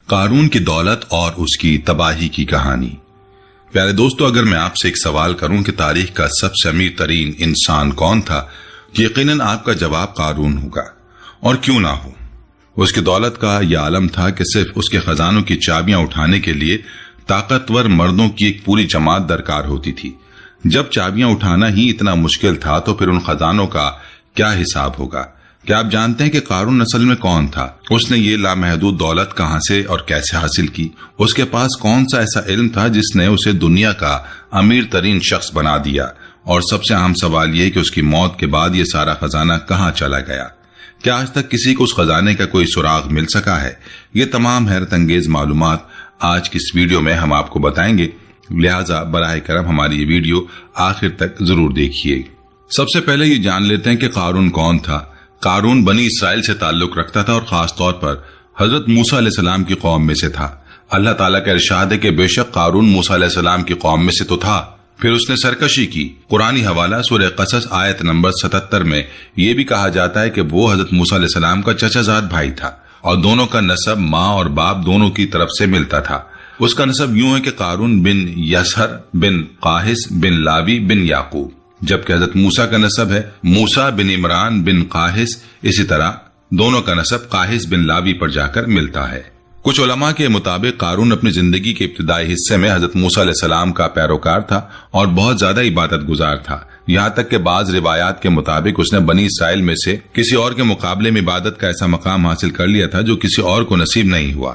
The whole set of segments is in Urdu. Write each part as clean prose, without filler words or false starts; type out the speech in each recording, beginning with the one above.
قارون کی دولت اور اس کی تباہی کی کہانی۔ پیارے دوستو، اگر میں آپ سے ایک سوال کروں کہ تاریخ کا سب سے امیر ترین انسان کون تھا، تو یقیناً آپ کا جواب قارون ہوگا، اور کیوں نہ ہو۔ اس کی دولت کا یہ عالم تھا کہ صرف اس کے خزانوں کی چابیاں اٹھانے کے لیے طاقتور مردوں کی ایک پوری جماعت درکار ہوتی تھی۔ جب چابیاں اٹھانا ہی اتنا مشکل تھا تو پھر ان خزانوں کا کیا حساب ہوگا؟ کیا آپ جانتے ہیں کہ قارون اصل میں کون تھا؟ اس نے یہ لامحدود دولت کہاں سے اور کیسے حاصل کی؟ اس کے پاس کون سا ایسا علم تھا جس نے اسے دنیا کا امیر ترین شخص بنا دیا؟ اور سب سے اہم سوال یہ کہ اس کی موت کے بعد یہ سارا خزانہ کہاں چلا گیا؟ کیا آج تک کسی کو اس خزانے کا کوئی سراغ مل سکا ہے؟ یہ تمام حیرت انگیز معلومات آج کی اس ویڈیو میں ہم آپ کو بتائیں گے، لہٰذا براہ کرم ہماری یہ ویڈیو آخر تک ضرور دیکھیے۔ سب سے پہلے یہ جان لیتے ہیں کہ قارون کون تھا۔ قارون بنی اسرائیل سے تعلق رکھتا تھا اور خاص طور پر حضرت موسیٰ علیہ السلام کی قوم میں سے تھا۔ اللہ تعالیٰ کا ارشاد ہے کہ بے شک قارون موسیٰ علیہ السلام کی قوم میں سے تو تھا، پھر اس نے سرکشی کی۔ قرآنی حوالہ سورہ قصص آیت نمبر 77 میں یہ بھی کہا جاتا ہے کہ وہ حضرت موسیٰ علیہ السلام کا چچا زاد بھائی تھا اور دونوں کا نسب ماں اور باپ دونوں کی طرف سے ملتا تھا۔ اس کا نسب یوں ہے کہ قارون بن یسہر بن قاہس بن لاوی بن یعقوب، جبکہ حضرت موسیٰ کا نسب ہے موسیٰ بن عمران بن قاہس، اسی طرح دونوں کا نسب قاہس بن لاوی پر جا کر ملتا ہے۔ کچھ علماء کے مطابق قارون اپنی زندگی کے ابتدائی حصے میں حضرت موسیٰ علیہ السلام کا پیروکار تھا اور بہت زیادہ عبادت گزار تھا، یہاں تک کہ بعض روایات کے مطابق اس نے بنی اسرائیل میں سے کسی اور کے مقابلے میں عبادت کا ایسا مقام حاصل کر لیا تھا جو کسی اور کو نصیب نہیں ہوا۔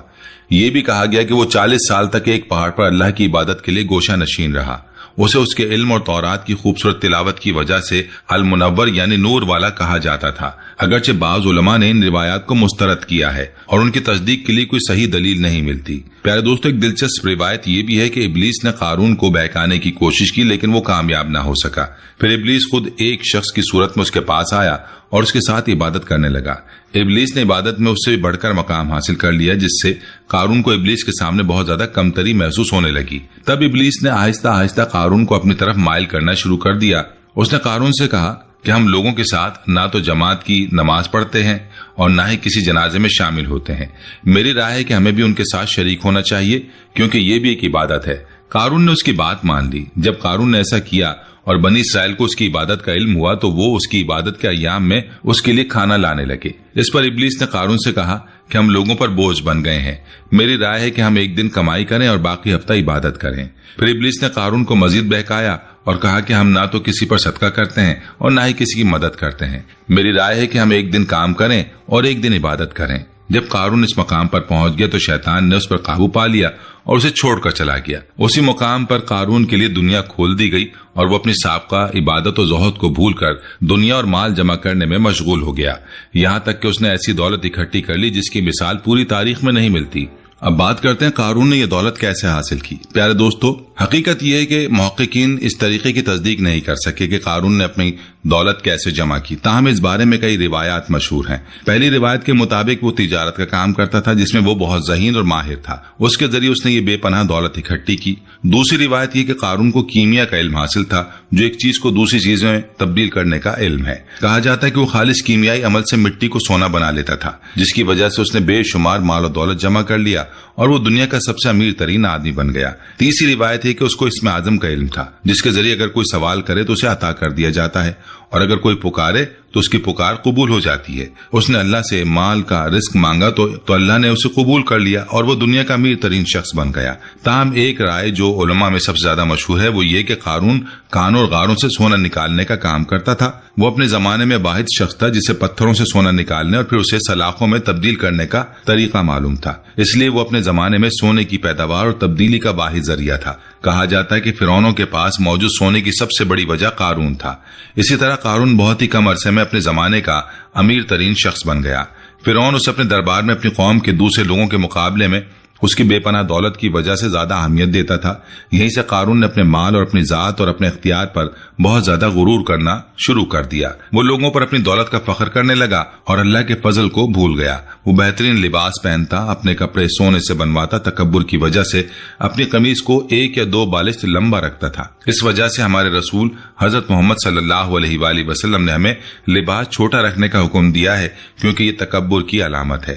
یہ بھی کہا گیا کہ وہ 40 سال تک ایک پہاڑ پر اللہ کی عبادت کے لیے گوشہ نشین رہا۔ اسے اس کے علم اور تورات کی خوبصورت تلاوت کی وجہ سے المنور یعنی نور والا کہا جاتا تھا، اگرچہ بعض علماء نے ان روایات کو مسترد کیا ہے اور ان کی تصدیق کے لیے کوئی صحیح دلیل نہیں ملتی۔ پیارے دوستو، ایک دلچسپ روایت یہ بھی ہے کہ ابلیس نے قارون کو بہکانے کی کوشش کی لیکن وہ کامیاب نہ ہو سکا۔ پھر ابلیس خود ایک شخص کی صورت میں اس کے پاس آیا اور اس کے ساتھ عبادت کرنے لگا۔ ابلیس نے عبادت میں اس سے بھی بڑھ کر مقام حاصل کر لیا، جس سے قارون کو ابلیس کے سامنے بہت زیادہ کمتری محسوس ہونے لگی۔ تب ابلیس نے آہستہ آہستہ قارون کو اپنی طرف مائل کرنا شروع کر دیا۔ اس نے قارون سے کہا کہ ہم لوگوں کے ساتھ نہ تو جماعت کی نماز پڑھتے ہیں اور نہ ہی کسی جنازے میں شامل ہوتے ہیں، میری رائے ہے کہ ہمیں بھی ان کے ساتھ شریک ہونا چاہیے کیونکہ یہ بھی ایک عبادت ہے۔ قارون نے اس کی بات مان لی۔ جب قارون نے ایسا کیا اور بنی اسرائیل کو اس کی عبادت کا علم ہوا تو وہ اس کی عبادت کے ایام میں اس کے لیے کھانا لانے لگے۔ اس پر ابلیس نے قارون سے کہا کہ ہم لوگوں پر بوجھ بن گئے ہیں، میری رائے ہے کہ ہم ایک دن کمائی کریں اور باقی ہفتہ عبادت کریں۔ پھر ابلیس نے قارون کو مزید بہکایا اور کہا کہ ہم نہ تو کسی پر صدقہ کرتے ہیں اور نہ ہی کسی کی مدد کرتے ہیں، میری رائے ہے کہ ہم ایک دن کام کریں اور ایک دن عبادت کریں۔ جب قارون اس مقام پر پہنچ گیا تو شیطان نے اس پر قابو پا لیا اور اسے چھوڑ کر چلا گیا۔ اسی مقام پر قارون کے لیے دنیا کھول دی گئی اور وہ اپنی سابقہ عبادت و زہد کو بھول کر دنیا اور مال جمع کرنے میں مشغول ہو گیا، یہاں تک کہ اس نے ایسی دولت اکٹھی کر لی جس کی مثال پوری تاریخ میں نہیں ملتی۔ اب بات کرتے ہیں قارون نے یہ دولت کیسے حاصل کی۔ پیارے دوستو، حقیقت یہ ہے کہ محققین اس طریقے کی تصدیق نہیں کر سکے کہ قارون نے اپنی دولت کیسے جمع کی، تاہم اس بارے میں کئی روایات مشہور ہیں۔ پہلی روایت کے مطابق وہ تجارت کا کام کرتا تھا جس میں وہ بہت ذہین اور ماہر تھا، اس کے ذریعے اس نے یہ بے پناہ دولت اکٹھی کی۔ دوسری روایت یہ کہ قارون کو کیمیا کا علم حاصل تھا، جو ایک چیز کو دوسری چیز میں تبدیل کرنے کا علم ہے۔ کہا جاتا ہے کہ وہ خالص کیمیائی عمل سے مٹی کو سونا بنا لیتا تھا، جس کی وجہ سے اس نے بے شمار مال و دولت جمع کر لیا اور وہ دنیا کا سب سے امیر ترین آدمی بن گیا۔ تیسری روایت ہے کہ اس کو اسم اعظم کا علم تھا، جس کے ذریعے اگر کوئی سوال کرے تو اسے عطا کر دیا جاتا ہے اور اگر کوئی پکارے تو اس کی پکار قبول ہو جاتی ہے۔ اس نے اللہ سے مال کا رزق مانگا تو اللہ نے اسے قبول کر لیا اور وہ دنیا کا امیر ترین شخص بن گیا۔ تاہم ایک رائے جو علماء میں سب سے زیادہ مشہور ہے وہ یہ کہ قارون کانوں اور غاروں سے سونا نکالنے کا کام کرتا تھا۔ وہ اپنے زمانے میں واحد شخص تھا جسے پتھروں سے سونا نکالنے اور پھر اسے سلاخوں میں تبدیل کرنے کا طریقہ معلوم تھا، اس لیے وہ اپنے زمانے میں سونے کی پیداوار اور تبدیلی کا واحد ذریعہ تھا۔ کہا جاتا ہے کہ فرعونوں کے پاس موجود سونے کی سب سے بڑی وجہ قارون تھا۔ اسی طرح قارون بہت ہی کم عرصے میں اپنے زمانے کا امیر ترین شخص بن گیا۔ فرعون اسے اپنے دربار میں اپنی قوم کے دوسرے لوگوں کے مقابلے میں اس کی بے پناہ دولت کی وجہ سے زیادہ اہمیت دیتا تھا۔ یہیں سے قارون نے اپنے مال اور اپنی ذات اور اپنے اختیار پر بہت زیادہ غرور کرنا شروع کر دیا۔ وہ لوگوں پر اپنی دولت کا فخر کرنے لگا اور اللہ کے فضل کو بھول گیا۔ وہ بہترین لباس پہنتا، اپنے کپڑے سونے سے بنواتا، تکبر کی وجہ سے اپنی قمیض کو 1 یا 2 بالشت لمبا رکھتا تھا۔ اس وجہ سے ہمارے رسول حضرت محمد صلی اللہ علیہ وآلہ وسلم نے ہمیں لباس چھوٹا رکھنے کا حکم دیا ہے، کیونکہ یہ تکبر کی علامت ہے۔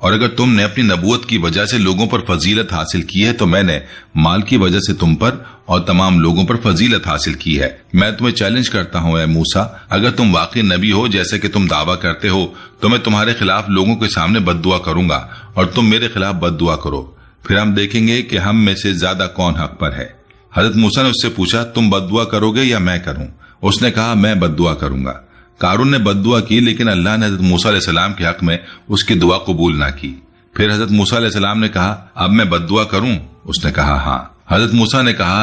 اور اگر تم نے اپنی نبوت کی وجہ سے لوگوں پر فضیلت حاصل کی ہے تو میں نے مال کی وجہ سے تم پر اور تمام لوگوں پر فضیلت حاصل کی ہے۔ میں تمہیں چیلنج کرتا ہوں اے موسیٰ، اگر تم واقعی نبی ہو جیسے کہ تم دعویٰ کرتے ہو تو میں تمہارے خلاف لوگوں کے سامنے بد دعا کروں گا اور تم میرے خلاف بد دعا کرو، پھر ہم دیکھیں گے کہ ہم میں سے زیادہ کون حق پر ہے۔ حضرت موسیٰ نے اس سے پوچھا، تم بد دعا کرو گے یا میں کروں؟ اس نے کہا، میں بد دعا کروں گا۔ قارون نے بد دعا کی، لیکن اللہ نے حضرت موسیٰ علیہ السلام کے حق میں اس کی دعا قبول نہ کی۔ پھر حضرت موسیٰ علیہ السلام نے کہا، اب میں بد دعا کروں؟ اس نے کہا، ہاں۔ حضرت موسیٰ نے کہا،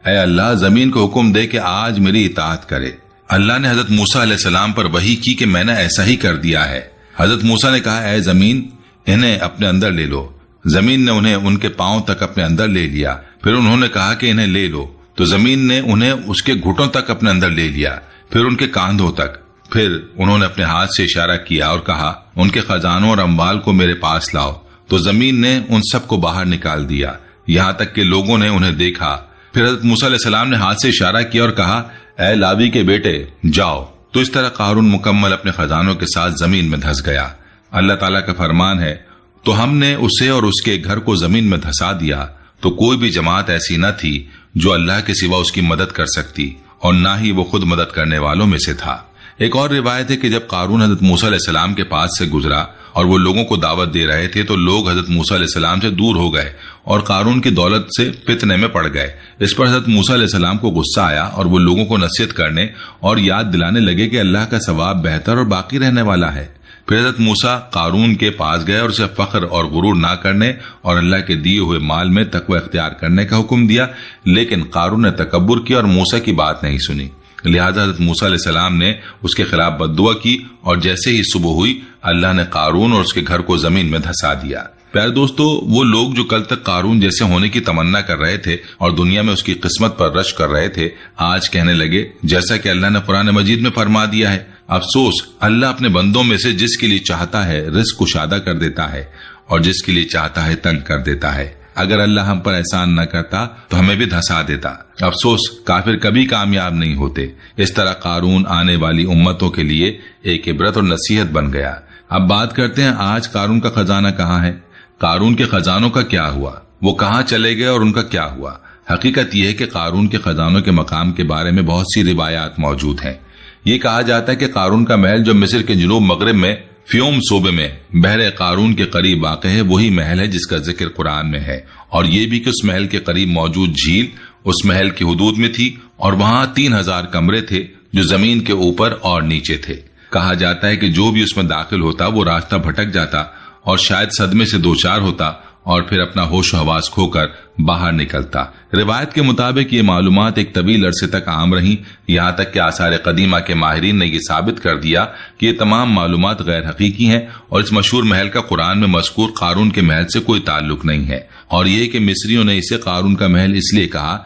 اے اللہ، زمین کو حکم دے کہ آج میری اطاعت کرے۔ اللہ نے حضرت موسیٰ علیہ السلام پر وحی کی کہ میں نے ایسا ہی کر دیا ہے۔ حضرت موسیٰ نے کہا، اے زمین، انہیں اپنے اندر لے لو۔ زمین نے انہیں ان کے پاؤں تک اپنے اندر لے لیا۔ پھر انہوں نے کہا کہ انہیں لے لو، تو زمین نے انہیں اس کے گھٹنوں تک اپنے اندر لے لیا، پھر ان کے کاندھوں تک۔ پھر انہوں نے اپنے ہاتھ سے اشارہ کیا اور کہا، ان کے خزانوں اور اموال کو میرے پاس لاؤ، تو زمین نے ان سب کو باہر نکال دیا، یہاں تک کہ لوگوں نے انہیں دیکھا۔ پھر حضرت موسیٰ علیہ السلام نے ہاتھ سے اشارہ کیا اور کہا، اے لاوی کے بیٹے، جاؤ۔ تو اس طرح قارون مکمل اپنے خزانوں کے ساتھ زمین میں دھس گیا۔ اللہ تعالیٰ کا فرمان ہے، تو ہم نے اسے اور اس کے گھر کو زمین میں دھسا دیا، تو کوئی بھی جماعت ایسی نہ تھی جو اللہ کے سوا اس کی مدد کر سکتی، اور نہ ہی وہ خود مدد کرنے والوں میں سے تھا۔ ایک اور روایت ہے کہ جب قارون حضرت موسیٰ علیہ السلام کے پاس سے گزرا اور وہ لوگوں کو دعوت دے رہے تھے تو لوگ حضرت موسیٰ علیہ السلام سے دور ہو گئے اور قارون کی دولت سے فتنے میں پڑ گئے۔ اس پر حضرت موسیٰ علیہ السلام کو غصہ آیا اور وہ لوگوں کو نصیحت کرنے اور یاد دلانے لگے کہ اللہ کا ثواب بہتر اور باقی رہنے والا ہے۔ پھر حضرت موسیٰ قارون کے پاس گئے اور اسے فخر اور غرور نہ کرنے اور اللہ کے دیے ہوئے مال میں تقوی اختیار کرنے کا حکم دیا، لیکن قارون نے تکبر کیا اور موسیٰ کی بات نہیں سنی۔ لہذا حضرت موسیٰ علیہ السلام نے اس کے خلاف بد دعا کی، اور جیسے ہی صبح ہوئی اللہ نے قارون اور اس کے گھر کو زمین میں دھسا دیا۔ پیارے دوستو، وہ لوگ جو کل تک قارون جیسے ہونے کی تمنا کر رہے تھے اور دنیا میں اس کی قسمت پر رش کر رہے تھے، آج کہنے لگے جیسا کہ اللہ نے قرآن مجید میں فرما دیا ہے، افسوس، اللہ اپنے بندوں میں سے جس کے لیے چاہتا ہے رزق کشادہ کر دیتا ہے اور جس کے لیے چاہتا ہے تنگ کر دیتا ہے۔ اگر اللہ ہم پر احسان نہ کرتا تو ہمیں بھی دھسا دیتا۔ افسوس، کافر کبھی کامیاب نہیں ہوتے۔ اس طرح قارون آنے والی امتوں کے لیے ایک عبرت اور نصیحت بن گیا۔ اب بات کرتے ہیں آج قارون کا خزانہ کہاں ہے؟ قارون کے خزانوں کا کیا ہوا؟ وہ کہاں چلے گئے اور ان کا کیا ہوا؟ حقیقت یہ ہے کہ قارون کے خزانوں کے مقام کے بارے میں بہت سی روایات موجود ہیں۔ یہ کہا جاتا ہے کہ قارون کا محل جو مصر کے جنوب مغرب میں فیوم صوبے میں بحر قارون کے قریب واقع ہے، وہی محل ہے جس کا ذکر قرآن میں ہے، اور یہ بھی کہ اس محل کے قریب موجود جھیل اس محل کی حدود میں تھی، اور وہاں 3000 کمرے تھے جو زمین کے اوپر اور نیچے تھے۔ کہا جاتا ہے کہ جو بھی اس میں داخل ہوتا وہ راستہ بھٹک جاتا اور شاید صدمے سے دوچار ہوتا اور پھر اپنا ہوش و حواس کھو کر باہر نکلتا۔ روایت کے مطابق یہ معلومات ایک طویل عرصے تک عام رہیں، یہاں تک کہ آثار قدیمہ کے ماہرین نے یہ ثابت کر دیا کہ یہ تمام معلومات غیر حقیقی ہیں اور اس مشہور محل کا قرآن میں مذکور قارون کے محل سے کوئی تعلق نہیں ہے، اور یہ کہ مصریوں نے اسے قارون کا محل اس لیے کہا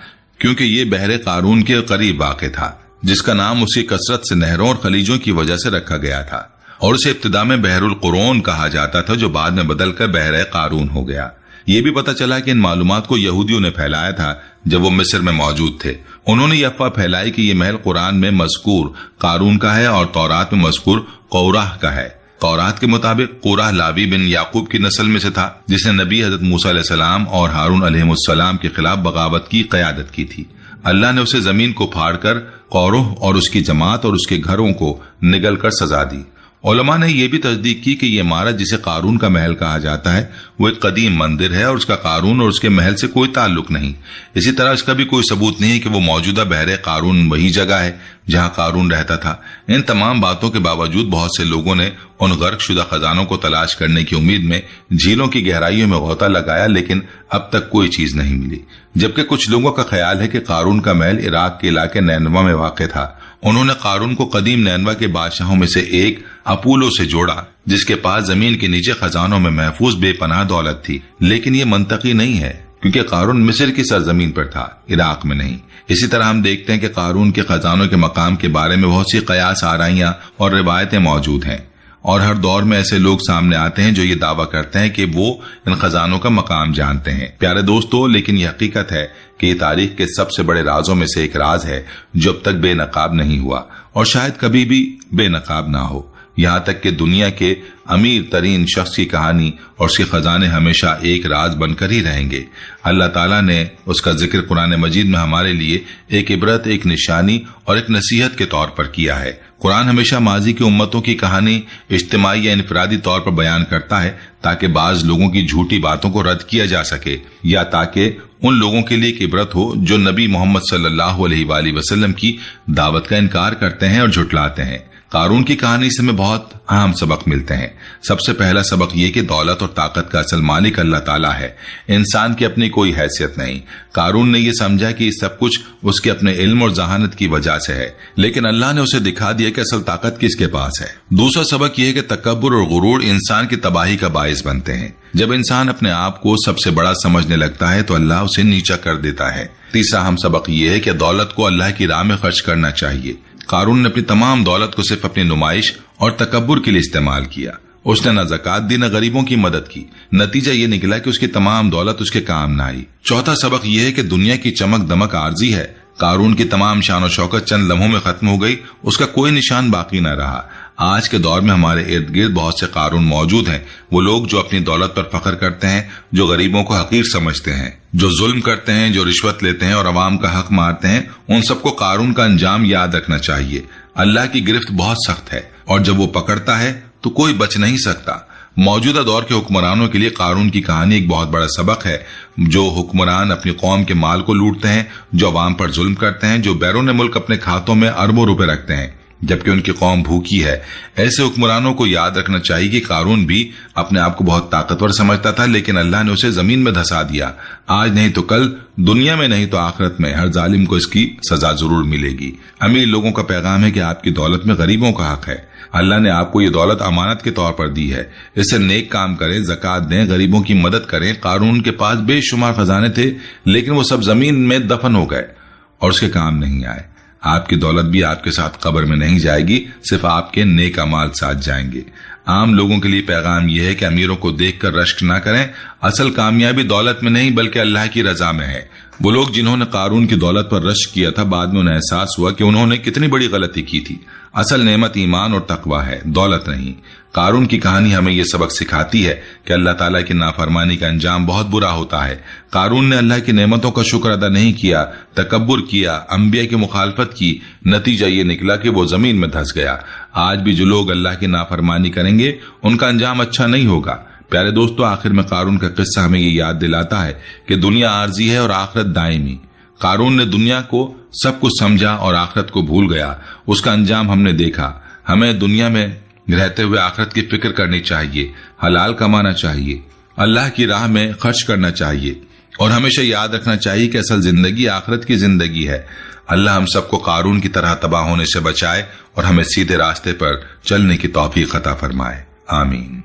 کیونکہ یہ بحر قارون کے قریب واقع تھا، جس کا نام اسی کثرت سے نہروں اور خلیجوں کی وجہ سے رکھا گیا تھا، اور اسے ابتدا میں بحر القرون کہا جاتا تھا جو بعد میں بدل کر بحر قارون ہو گیا۔ یہ بھی پتہ چلا کہ ان معلومات کو یہودیوں نے پھیلایا تھا جب وہ مصر میں موجود تھے۔ انہوں نے یہ افواہ پھیلائی کہ یہ محل قرآن میں مذکور قارون کا ہے اور تورات میں مذکور قورح کا ہے۔ تورات کے مطابق قورح لاوی بن یعقوب کی نسل میں سے تھا، جس نے نبی حضرت موسیٰ علیہ السلام اور ہارون علیہ السلام کے خلاف بغاوت کی قیادت کی تھی۔ اللہ نے اسے زمین کو پھاڑ کر قورح اور اس کی جماعت اور اس کے گھروں کو نگل کر سزا دی۔ علماء نے یہ بھی تصدیق کی کہ یہ عمارت جسے قارون کا محل کہا جاتا ہے وہ ایک قدیم مندر ہے اور اس کا قارون اور اس کے محل سے کوئی تعلق نہیں۔ اسی طرح اس کا بھی کوئی ثبوت نہیں کہ وہ موجودہ بحر قارون وہی جگہ ہے جہاں قارون رہتا تھا۔ ان تمام باتوں کے باوجود بہت سے لوگوں نے ان غرق شدہ خزانوں کو تلاش کرنے کی امید میں جھیلوں کی گہرائیوں میں غوطہ لگایا، لیکن اب تک کوئی چیز نہیں ملی۔ جبکہ کچھ لوگوں کا خیال ہے کہ قارون کا محل عراق کے علاقے نینوا میں واقع تھا۔ انہوں نے قارون کو قدیم نینوا کے بادشاہوں میں سے ایک اپولو سے جوڑا، جس کے پاس زمین کے نیچے خزانوں میں محفوظ بے پناہ دولت تھی، لیکن یہ منطقی نہیں ہے کیونکہ قارون مصر کی سرزمین پر تھا، عراق میں نہیں۔ اسی طرح ہم دیکھتے ہیں کہ قارون کے خزانوں کے مقام کے بارے میں بہت سی قیاس آرائیاں اور روایتیں موجود ہیں، اور ہر دور میں ایسے لوگ سامنے آتے ہیں جو یہ دعویٰ کرتے ہیں کہ وہ ان خزانوں کا مقام جانتے ہیں۔ پیارے دوستو، لیکن یہ حقیقت ہے کہ یہ تاریخ کے سب سے بڑے رازوں میں سے ایک راز ہے جو اب تک بے نقاب نہیں ہوا اور شاید کبھی بھی بے نقاب نہ ہو۔ یہاں تک کہ دنیا کے امیر ترین شخص کی کہانی اور اس کے خزانے ہمیشہ ایک راز بن کر ہی رہیں گے۔ اللہ تعالیٰ نے اس کا ذکر قرآن مجید میں ہمارے لیے ایک عبرت، ایک نشانی اور ایک نصیحت کے طور پر کیا ہے۔ قرآن ہمیشہ ماضی کی امتوں کی کہانی اجتماعی یا انفرادی طور پر بیان کرتا ہے تاکہ بعض لوگوں کی جھوٹی باتوں کو رد کیا جا سکے، یا تاکہ ان لوگوں کے لیے ایک عبرت ہو جو نبی محمد صلی اللہ علیہ وآلہ وسلم کی دعوت کا انکار کرتے ہیں اور جھٹلاتے ہیں۔ قارون کی کہانی سے ہمیں بہت اہم سبق ملتے ہیں۔ سب سے پہلا سبق یہ کہ دولت اور طاقت کا اصل مالک اللہ تعالیٰ ہے، انسان کی اپنی کوئی حیثیت نہیں۔ قارون نے یہ سمجھا کہ یہ سب کچھ اس کے اپنے علم اور ذہانت کی وجہ سے ہے، لیکن اللہ نے اسے دکھا دیا کہ اصل طاقت کس کے پاس ہے۔ دوسرا سبق یہ ہے کہ تکبر اور غرور انسان کی تباہی کا باعث بنتے ہیں۔ جب انسان اپنے آپ کو سب سے بڑا سمجھنے لگتا ہے تو اللہ اسے نیچا کر دیتا ہے۔ تیسرا اہم سبق یہ ہے کہ دولت کو اللہ کی راہ میں خرچ کرنا چاہیے۔ قارون نے اپنی تمام دولت کو صرف اپنی نمائش اور تکبر کے لیے استعمال کیا۔ اس نے نہ زکوٰۃ دی نہ غریبوں کی مدد کی۔ نتیجہ یہ نکلا کہ اس کی تمام دولت اس کے کام نہ آئی۔ چوتھا سبق یہ ہے کہ دنیا کی چمک دمک عارضی ہے۔ قارون کی تمام شان و شوکت چند لمحوں میں ختم ہو گئی، اس کا کوئی نشان باقی نہ رہا۔ آج کے دور میں ہمارے ارد گرد بہت سے قارون موجود ہیں، وہ لوگ جو اپنی دولت پر فخر کرتے ہیں، جو غریبوں کو حقیر سمجھتے ہیں، جو ظلم کرتے ہیں، جو رشوت لیتے ہیں اور عوام کا حق مارتے ہیں۔ ان سب کو قارون کا انجام یاد رکھنا چاہیے۔ اللہ کی گرفت بہت سخت ہے اور جب وہ پکڑتا ہے تو کوئی بچ نہیں سکتا۔ موجودہ دور کے حکمرانوں کے لیے قارون کی کہانی ایک بہت بڑا سبق ہے۔ جو حکمران اپنی قوم کے مال کو لوٹتے ہیں، جو عوام پر ظلم کرتے ہیں، جو بیرون ملک اپنے کھاتوں میں اربوں روپے رکھتے ہیں جبکہ ان کی قوم بھوکی ہے، ایسے حکمرانوں کو یاد رکھنا چاہیے کہ قارون بھی اپنے آپ کو بہت طاقتور سمجھتا تھا، لیکن اللہ نے اسے زمین میں دھسا دیا۔ آج نہیں تو کل، دنیا میں نہیں تو آخرت میں، ہر ظالم کو اس کی سزا ضرور ملے گی۔ امیر لوگوں کا پیغام ہے کہ آپ کی دولت میں غریبوں کا حق ہے۔ اللہ نے آپ کو یہ دولت امانت کے طور پر دی ہے، اس سے نیک کام کریں، زکوٰۃ دیں، غریبوں کی مدد کریں۔ قارون کے پاس بے شمار خزانے تھے لیکن وہ سب زمین میں دفن ہو گئے اور اس کے کام نہیں آئے۔ آپ کی دولت بھی آپ کے ساتھ قبر میں نہیں جائے گی، صرف آپ کے نیک اعمال ساتھ جائیں گے۔ عام لوگوں کے لیے پیغام یہ ہے کہ امیروں کو دیکھ کر رشک نہ کریں، اصل کامیابی دولت میں نہیں بلکہ اللہ کی رضا میں ہے۔ وہ لوگ جنہوں نے قارون کی دولت پر رشک کیا تھا، بعد میں انہیں احساس ہوا کہ انہوں نے کتنی بڑی غلطی کی تھی۔ اصل نعمت ایمان اور تقوی ہے، دولت نہیں۔ قارون کی کہانی ہمیں یہ سبق سکھاتی ہے کہ اللہ تعالیٰ کی نافرمانی کا انجام بہت برا ہوتا ہے۔ قارون نے اللہ کی نعمتوں کا شکر ادا نہیں کیا، تکبر کیا، انبیاء کی مخالفت کی، نتیجہ یہ نکلا کہ وہ زمین میں دھس گیا۔ آج بھی جو لوگ اللہ کی نافرمانی کریں گے ان کا انجام اچھا نہیں ہوگا۔ پیارے دوستو، آخر میں قارون کا قصہ ہمیں یہ یاد دلاتا ہے کہ دنیا عارضی ہے اور آخرت دائمی۔ قارون نے دنیا کو سب کچھ سمجھا اور آخرت کو بھول گیا، اس کا انجام ہم نے دیکھا۔ ہمیں دنیا میں رہتے ہوئے آخرت کی فکر کرنی چاہیے، حلال کمانا چاہیے، اللہ کی راہ میں خرچ کرنا چاہیے اور ہمیشہ یاد رکھنا چاہیے کہ اصل زندگی آخرت کی زندگی ہے۔ اللہ ہم سب کو قارون کی طرح تباہ ہونے سے بچائے اور ہمیں سیدھے راستے پر چلنے کی توفیق عطا فرمائے، آمین۔